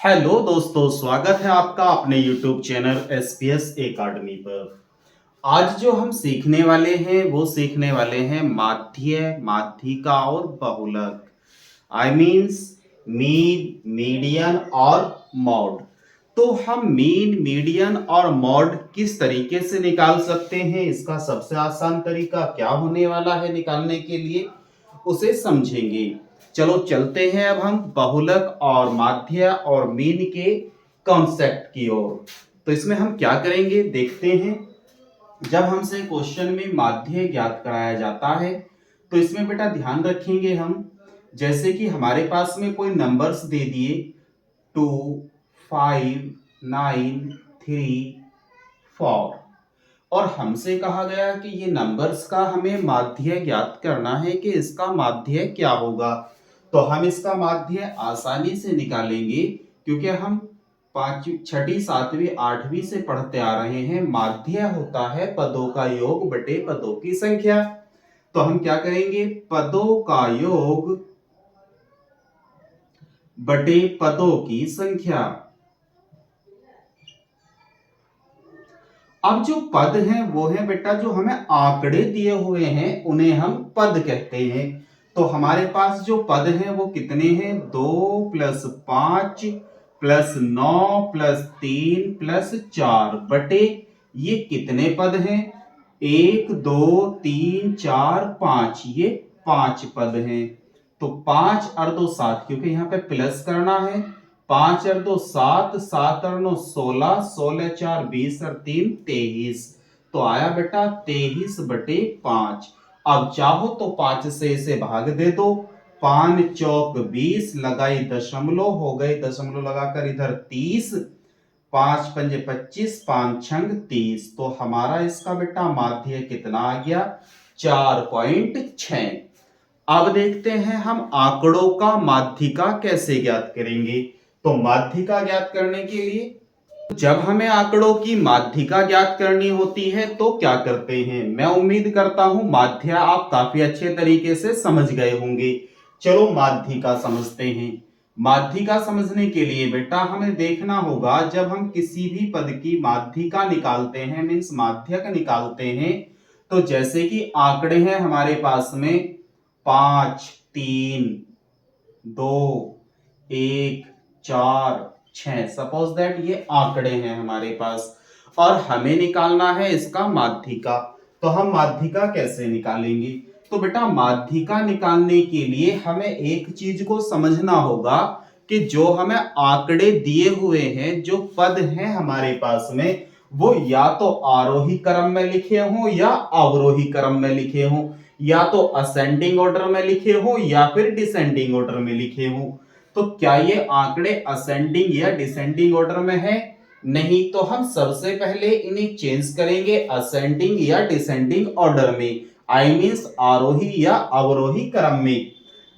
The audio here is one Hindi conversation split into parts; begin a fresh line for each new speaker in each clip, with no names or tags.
हेलो दोस्तों, स्वागत है आपका अपने YouTube चैनल SPS एकेडमी पर। आज जो हम सीखने वाले हैं वो सीखने वाले हैं माध्य, माध्यिका और बहुलक। आई मीन्स मीन, मीडियन और मॉड। तो हम मीन, मीडियन और मॉड किस तरीके से निकाल सकते हैं, इसका सबसे आसान तरीका क्या होने वाला है निकालने के लिए, उसे समझेंगे। चलो चलते हैं अब हम बहुलक और माध्य और मीन के कॉन्सेप्ट की ओर। तो इसमें हम क्या करेंगे देखते हैं। जब हमसे क्वेश्चन में माध्य ज्ञात कराया जाता है तो इसमें बेटा ध्यान रखेंगे हम, जैसे कि हमारे पास में कोई नंबर्स दे दिए 2, 5, 9, 3, 4 और हमसे कहा गया कि ये नंबर्स का हमें माध्य ज्ञात करना है कि इसका माध्य क्या होगा। तो हम इसका माध्य आसानी से निकालेंगे क्योंकि हम पांचवी, छठी, सातवीं, आठवीं से पढ़ते आ रहे हैं। माध्य होता है पदों का योग बटे पदों की संख्या। तो हम क्या करेंगे, पदों का योग बटे पदों की संख्या। अब जो पद हैं वो है बेटा जो हमें आंकड़े दिए हुए हैं उन्हें हम पद कहते हैं। तो हमारे पास जो पद हैं वो कितने हैं, 2 + 5 + 9 + 3 + 4 बटे ये कितने पद हैं, 1 2 3 4 5, ये 5 पद हैं। तो 5 और 2 7, क्योंकि यहाँ पे प्लस करना है। 5 और 2 7, 7 और 9 16, 16 4 20 और 3 23। तो आया बेटा 23 बटे 5। अब चाहो तो 5 से इसे भाग दे दो। 5 चौक 20, लगाई दशमलव, हो गए दशमलव लगाकर इधर 30। 5 पंजे 25, 5 छंग 30। तो हमारा इसका बेटा माध्य कितना आ गया, 4.6। अब देखते हैं हम आंकड़ों का माध्यिका कैसे ज्ञात करेंगे। तो माध्यिका ज्ञात करने के लिए जब हमें आंकड़ों की माध्यिका ज्ञात करनी होती है तो क्या करते हैं, मैं उम्मीद करता हूं माध्य आप काफी अच्छे तरीके से समझ गए होंगे। चलो माध्यिका समझते हैं। माध्यिका समझने के लिए बेटा हमें देखना होगा, जब हम किसी भी पद की माध्यिका निकालते हैं मीन्स माध्यक निकालते हैं, तो जैसे कि आंकड़े हैं हमारे पास में 5, 3, 2, 1, 4, 6, सपोज दैट ये आंकड़े हैं हमारे पास और हमें निकालना है इसका माध्यिका। तो हम माध्यिका कैसे निकालेंगे, तो बेटा माध्यिका निकालने के लिए हमें एक चीज को समझना होगा कि जो हमें आंकड़े दिए हुए हैं, जो पद हैं हमारे पास में, वो या तो आरोही क्रम में लिखे हों या अवरोही क्रम में लिखे हों, या तो असेंडिंग ऑर्डर में लिखे हो या फिर डिसेंडिंग ऑर्डर में लिखे हो। तो क्या ये आंकड़े असेंडिंग या डिसेंडिंग ऑर्डर में है, नहीं। तो हम सबसे पहले इन्हें चेंज करेंगे असेंडिंग या डिसेंडिंग ऑर्डर में, आई मींस आरोही या अवरोही क्रम में।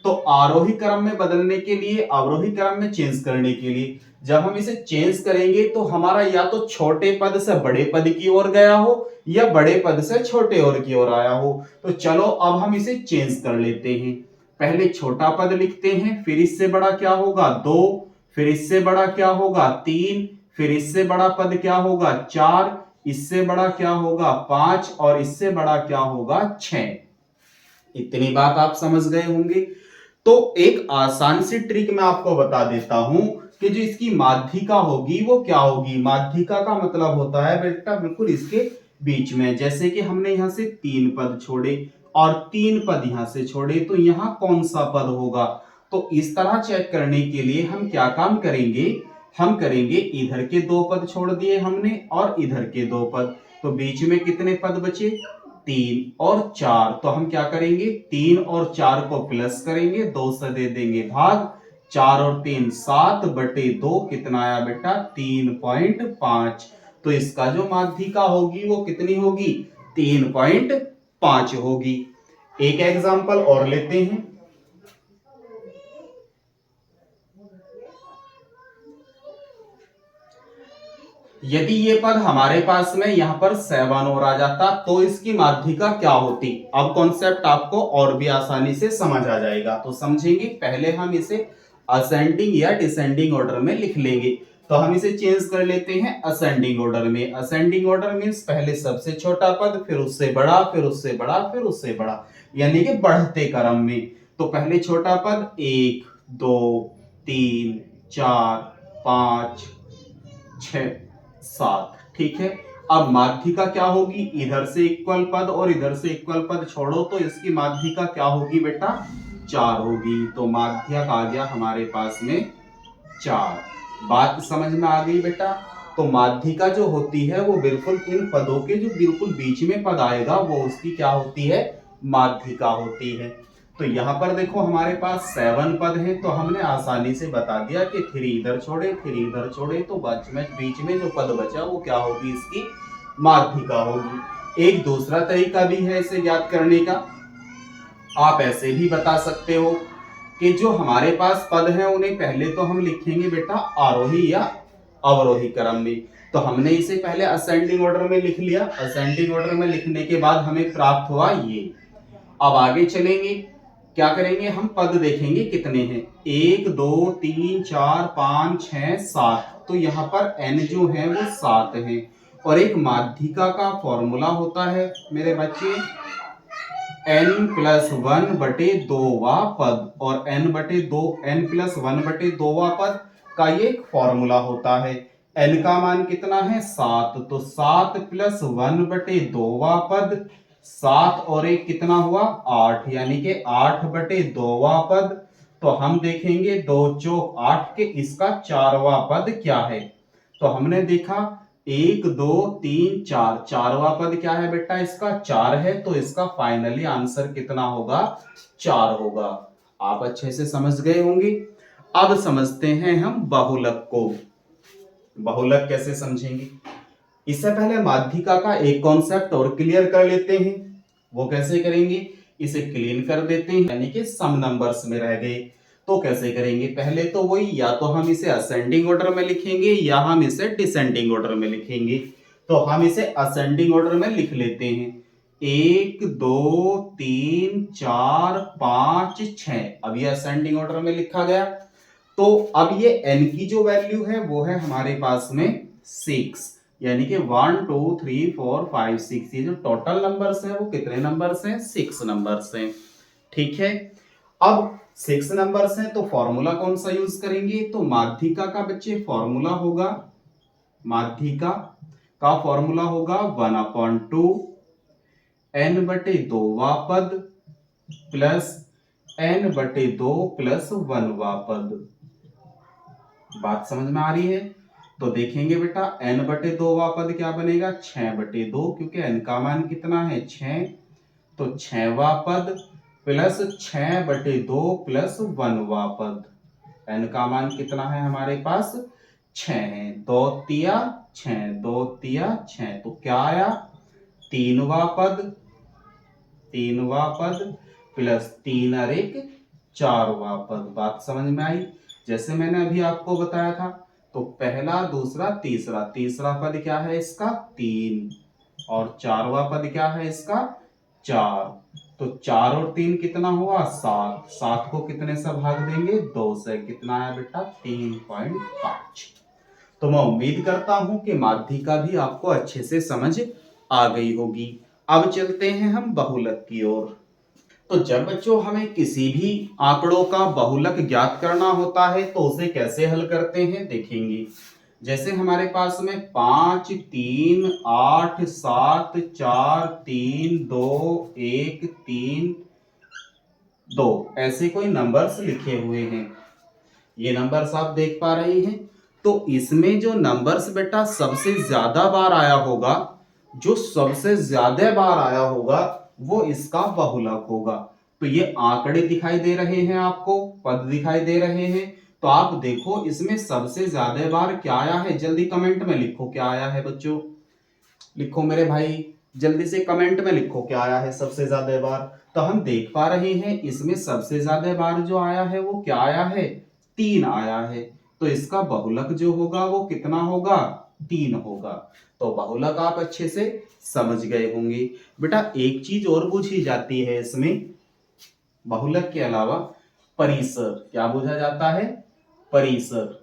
तो आरोही क्रम में बदलने के लिए, अवरोही क्रम में चेंज करने के लिए जब हम इसे चेंज करेंगे तो हमारा या तो छोटे पद से बड़े पद की ओर गया हो या बड़े पद से छोटे ओर की ओर आया हो। तो चलो अब हम इसे चेंज कर लेते हैं। पहले छोटा पद लिखते हैं, फिर इससे बड़ा क्या होगा 2, फिर इससे बड़ा क्या होगा 3, फिर इससे बड़ा पद क्या होगा 4, इससे बड़ा क्या होगा 5 और इससे बड़ा क्या होगा 6। इतनी बात आप समझ गए होंगे। तो एक आसान सी ट्रिक मैं आपको बता देता हूं कि जो इसकी माध्यिका होगी वो क्या होगी। माध्यिका का मतलब होता है बेटा बिल्कुल इसके बीच में, जैसे कि हमने यहां से 3 पद छोड़े और 3 पद यहां से छोड़े, तो यहां कौन सा पद होगा। तो इस तरह चेक करने के लिए हम क्या काम करेंगे, हम करेंगे इधर के 2 पद छोड़ दिए हमने और इधर के 2 पद, तो बीच में कितने पद बचे, 3 और 4। तो हम क्या करेंगे, 3 और 4 को प्लस करेंगे, 2 से दे देंगे भाग, 4 और 3 7 बटे 2, कितना आया बेटा 3.5। तो इसका जो माध्यिका होगी वो कितनी होगी, 3.5 होगी। एक एग्जांपल और लेते हैं। यदि ये पद हमारे पास में यहां पर 7 और आ जाता तो इसकी माध्यिका क्या होती। अब कॉन्सेप्ट आपको और भी आसानी से समझ आ जाएगा, तो समझेंगे। पहले हम इसे असेंडिंग या डिसेंडिंग ऑर्डर में लिख लेंगे। तो हम इसे चेंज कर लेते हैं असेंडिंग ऑर्डर में। असेंडिंग ऑर्डर मींस पहले सबसे छोटा पद, फिर उससे बड़ा, फिर उससे बड़ा, फिर उससे बड़ा, यानी कि बढ़ते क्रम में। तो पहले छोटा पद 1 2 3 4 5 6 7, ठीक है। अब माध्यिका क्या होगी, इधर से इक्वल पद और इधर से इक्वल पद छोड़ो तो इसकी माध्यिका क्या होगी बेटा, 4 होगी। तो माध्यक आ गया हमारे पास में 4। बात समझ में आ गई बेटा। तो माध्यिका जो होती है वो बिल्कुल इन पदों के जो बिल्कुल बीच में पद आएगा वो उसकी क्या होती है, माध्यिका होती है। तो यहाँ पर देखो हमारे पास 7 पद हैं, तो हमने आसानी से बता दिया कि 3 इधर छोड़े 3 इधर छोड़े तो बीच में जो पद बचा वो क्या होगी, इसकी माध्यिका होगी। एक दूसरा तरीका भी है इसे ज्ञात करने का। आप ऐसे भी बता सकते हो कि जो हमारे पास पद हैं उन्हें पहले तो हम लिखेंगे बेटा आरोही या अवरोही क्रम में। तो हमने इसे पहले असेंडिंग ऑर्डर में लिख लिया। असेंडिंग ऑर्डर में लिखने के बाद हमें प्राप्त हुआ ये। अब आगे चलेंगे, क्या करेंगे, हम पद देखेंगे कितने हैं, 1 2 3 4 5 6 7। तो यहाँ पर n जो है वो 7 है। और एक माध्यिका का फॉर्मूला होता है मेरे बच्चे n+1/2 पद, और n+1/2 पद का ये एक फॉर्मूला होता है। n का मान कितना है, 7, तो 7+1/2 पद, 7 और 1 कितना हुआ, 8, यानी कि 8/2 पद। तो हम देखेंगे 2 चौक 8 के इसका 4वां पद क्या है। तो हमने देखा 1 2 3 4, 4वां पद क्या है बेटा, इसका 4 है। तो इसका फाइनली आंसर कितना होगा, 4 होगा। आप अच्छे से समझ गए होंगे। अब समझते हैं हम बहुलक को। बहुलक कैसे समझेंगे, इससे पहले माध्यिका का एक कॉन्सेप्ट और क्लियर कर लेते हैं। वो कैसे करेंगे, इसे क्लीन कर देते हैं, यानी कि सम नंबर्स में रह गए। तो कैसे करेंगे, पहले तो वही, या तो हम इसे असेंडिंग ऑर्डर में लिखेंगे या हम इसे डिसेंडिंग ऑर्डर में लिखेंगे। तो हम इसे असेंडिंग ऑर्डर में लिख लेते हैं, 1 2 3 4 5 6। अब ये असेंडिंग ऑर्डर में लिखा गया। तो अब ये n की जो वैल्यू है वो है हमारे पास में 6, यानी कि 1 2 3 4 5 6। ये जो टोटल नंबर्स हैं वो कितने नंबर्स हैं, 6 नंबर्स हैं, ठीक है। अब 6 नंबर्स हैं तो फॉर्मूला कौन सा यूज करेंगे, तो माध्यिका का बच्चे फॉर्मूला होगा, माध्यिका का फॉर्मूला होगा 1/2 n/2 पद प्लस n/2 प्लस 1वां पद। बात समझ में आ रही है। तो देखेंगे बेटा n/2 पद क्या बनेगा, 6/2, क्योंकि n का मान कितना है, 6। तो 6वां पद प्लस 6/2 प्लस 1वां पद। n का मान कितना है हमारे पास, 6 है। 2 तिया 6, 2 तिया 6, तो क्या आया, 3वां पद, 3वां पद प्लस 3 और 1 4वां पद। बात समझ में आई। जैसे मैंने अभी आपको बताया था, तो पहला दूसरा तीसरा, तीसरा पद क्या है इसका, 3, और 4वां पद क्या है इसका, 4। तो 4 और 3 कितना हुआ, 7, 7 को कितने से भाग देंगे, 2 से, कितना आया बेटा, 3.5। तो मैं उम्मीद करता हूं कि माध्यिका भी आपको अच्छे से समझ आ गई होगी। अब चलते हैं हम बहुलक की ओर। तो जब बच्चों हमें किसी भी आंकड़ों का बहुलक ज्ञात करना होता है तो उसे कैसे हल करते हैं देखेंगे। जैसे हमारे पास में 5 3 8 7 4 3 2 1 3 2 ऐसे कोई नंबर्स लिखे हुए हैं। ये नंबर्स आप देख पा रहे हैं। तो इसमें जो नंबर्स बेटा सबसे ज्यादा बार आया होगा, जो सबसे ज्यादा बार आया होगा वो इसका बहुलक होगा। तो ये आंकड़े दिखाई दे रहे हैं आपको, पद दिखाई दे रहे हैं। तो आप देखो इसमें सबसे ज्यादा बार क्या आया है, जल्दी कमेंट में लिखो क्या आया है बच्चों, लिखो मेरे भाई, जल्दी से कमेंट में लिखो क्या आया है सबसे ज्यादा बार। तो हम देख पा रहे हैं इसमें सबसे ज्यादा बार जो आया है वो क्या आया है, 3 आया है। तो इसका बहुलक जो होगा वो कितना होगा, 3 होगा। तो बहुलक आप अच्छे से समझ गए होंगे। बेटा एक चीज और पूछी जाती है इसमें बहुलक के अलावा, परिसर। क्या बोझा जाता है? परिसर।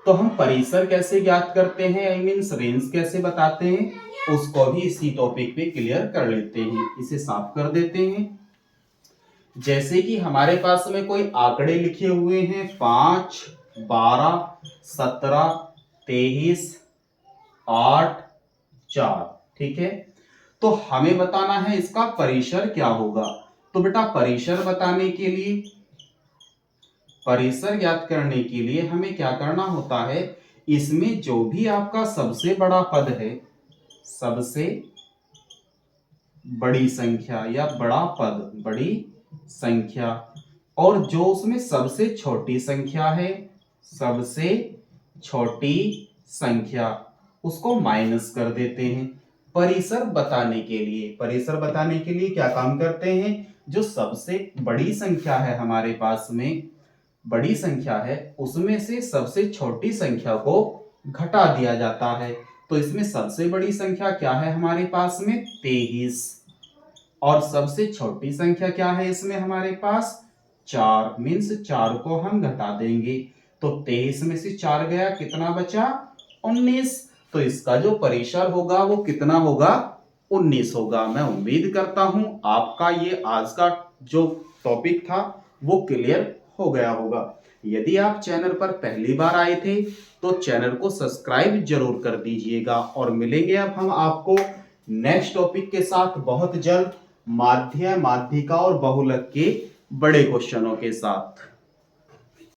तो हम परिसर कैसे ज्ञात करते हैं, आई मीन्स रेंज कैसे बताते हैं, उसको भी इसी टॉपिक पे क्लियर कर लेते हैं। इसे साफ कर देते हैं। जैसे कि हमारे पास में कोई आंकड़े लिखे हुए हैं 5, 12, 17, 23, 8, 4, ठीक है। तो हमें बताना है इसका परिसर क्या होगा। तो बेटा परिसर बताने के लिए, परिसर ज्ञात करने के लिए हमें क्या करना होता है, इसमें जो भी आपका सबसे बड़ा पद है, सबसे बड़ी संख्या या बड़ा पद, बड़ी संख्या, और जो उसमें सबसे छोटी संख्या है, सबसे छोटी संख्या, उसको माइनस कर देते हैं। परिसर बताने के लिए, परिसर बताने के लिए क्या काम करते हैं, जो सबसे बड़ी संख्या है हमारे पास में, बड़ी संख्या है, उसमें से सबसे छोटी संख्या को घटा दिया जाता है। तो इसमें सबसे बड़ी संख्या क्या है हमारे पास में, 23, और सबसे छोटी संख्या क्या है इसमें हमारे पास, 4, मीन्स 4 को हम घटा देंगे। तो 23 में से 4 गया, कितना बचा, 19। तो इसका जो परिसर होगा वो कितना होगा, 19 होगा। मैं उम्मीद करता हूं आपका ये आज का जो टॉपिक था वो क्लियर हो गया होगा। यदि आप चैनल पर पहली बार आए थे तो चैनल को सब्सक्राइब जरूर कर दीजिएगा, और मिलेंगे अब हम आपको नेक्स्ट टॉपिक के साथ बहुत जल्द, माध्य, माध्यिका और बहुलक के बड़े क्वेश्चनों के साथ।